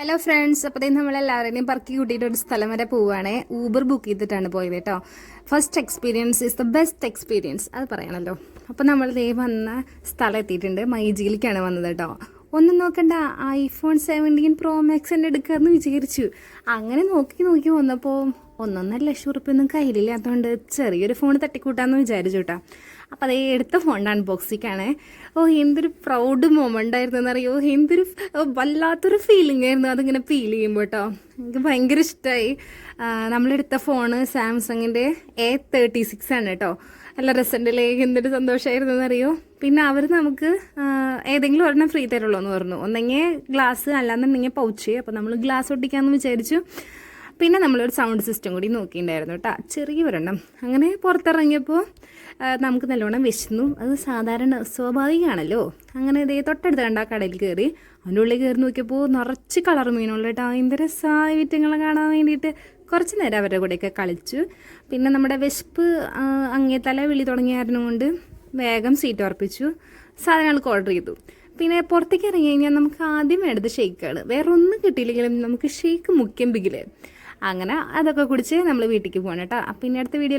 Hello friends, അപ്പോൾ നമ്മളെല്ലാവരെയും പറക്കി കൂട്ടിയിട്ട് ഒരു സ്ഥലം വരെ പോവുകയാണ്. ഊബർ ബുക്ക് ചെയ്തിട്ടാണ് പോയത് കേട്ടോ. First experience is the best experience, അത് പറയണല്ലോ. അപ്പോൾ നമ്മൾ വന്ന സ്ഥലം എത്തിയിട്ടുണ്ട്. മൈജിയിലേക്കാണ് വന്നത് കേട്ടോ. ഒന്നും നോക്കണ്ട, ഐഫോൺ 17 പ്രോ മാക്സ് തന്നെ എടുക്കാമെന്ന് വിചാരിച്ചു. അങ്ങനെ നോക്കി വന്നപ്പോൾ 1,50,000 കയ്യിലില്ലാത്തതുകൊണ്ട് ചെറിയൊരു ഫോൺ തട്ടിക്കൂട്ടാമെന്ന് വിചാരിച്ചു കേട്ടോ. അപ്പോൾ അതേ എടുത്ത ഫോണിൻ്റെ അൺബോക്സിങ്ങാണ്. എന്തൊരു പ്രൗഡ് മൊമെൻ്റ് ആയിരുന്നു എന്നറിയോ. എന്തൊരു വല്ലാത്തൊരു ഫീലിംഗ് ആയിരുന്നു അതിങ്ങനെ ഫീൽ ചെയ്യുമ്പോൾ കേട്ടോ. എനിക്ക് ഭയങ്കര ഇഷ്ടമായി. നമ്മളെടുത്ത ഫോണ് സാംസങ്ങിൻ്റെ A36 ആണ് കേട്ടോ. നല്ല രസമുണ്ടല്ലേ, എന്തൊരു സന്തോഷമായിരുന്നു എന്നറിയോ. പിന്നെ അവർ നമുക്ക് ഏതെങ്കിലും ഒരെണ്ണം ഫ്രീ തരുള്ളൂ എന്ന് പറഞ്ഞു. ഒന്നെങ്കിൽ ഗ്ലാസ്, അല്ലാന്നുണ്ടെങ്കിൽ പൗച്ച്. അപ്പോൾ നമ്മൾ ഗ്ലാസ് ഒട്ടിക്കാമെന്ന് വിചാരിച്ചു. പിന്നെ നമ്മളൊരു സൗണ്ട് സിസ്റ്റം കൂടി നോക്കിയിട്ടുണ്ടായിരുന്നു കേട്ടോ, ചെറിയൊരെണ്ണം. അങ്ങനെ പുറത്തിറങ്ങിയപ്പോൾ നമുക്ക് നല്ലോണം വിശന്നു. അത് സാധാരണ സ്വാഭാവികമാണല്ലോ. അങ്ങനെ ഇതേ തൊട്ടടുത്ത് കണ്ട കടയിൽ കയറി. അതിൻ്റെ ഉള്ളിൽ കയറി നോക്കിയപ്പോൾ നിറച്ച് കളർ മീനുള്ളൂ കേട്ടോ. അതിൻ്റെ രസമായ വിറ്റങ്ങളെ കാണാൻ വേണ്ടിയിട്ട് കുറച്ച് നേരം അവരുടെ കൂടെയൊക്കെ കളിച്ചു. പിന്നെ നമ്മുടെ വിശപ്പ് അങ്ങേ തല വിളി തുടങ്ങിയായിരുന്നു കൊണ്ട് വേഗം സീറ്റ് ഉറപ്പിച്ചു. സാധനങ്ങൾക്ക് ഓർഡർ ചെയ്തു. പിന്നെ പുറത്തേക്ക് ഇറങ്ങി കഴിഞ്ഞാൽ നമുക്ക് ആദ്യം വേണ്ടത് ഷേക്കാണ്. വേറെ ഒന്നും കിട്ടിയില്ലെങ്കിലും നമുക്ക് ഷേക്ക് മുഖ്യം ബിഗില്. അങ്ങനെ അതൊക്കെ കുടിച്ച് നമ്മൾ വീട്ടിലേക്ക് പോകണം കേട്ടോ. പിന്നെ അടുത്ത വീഡിയോ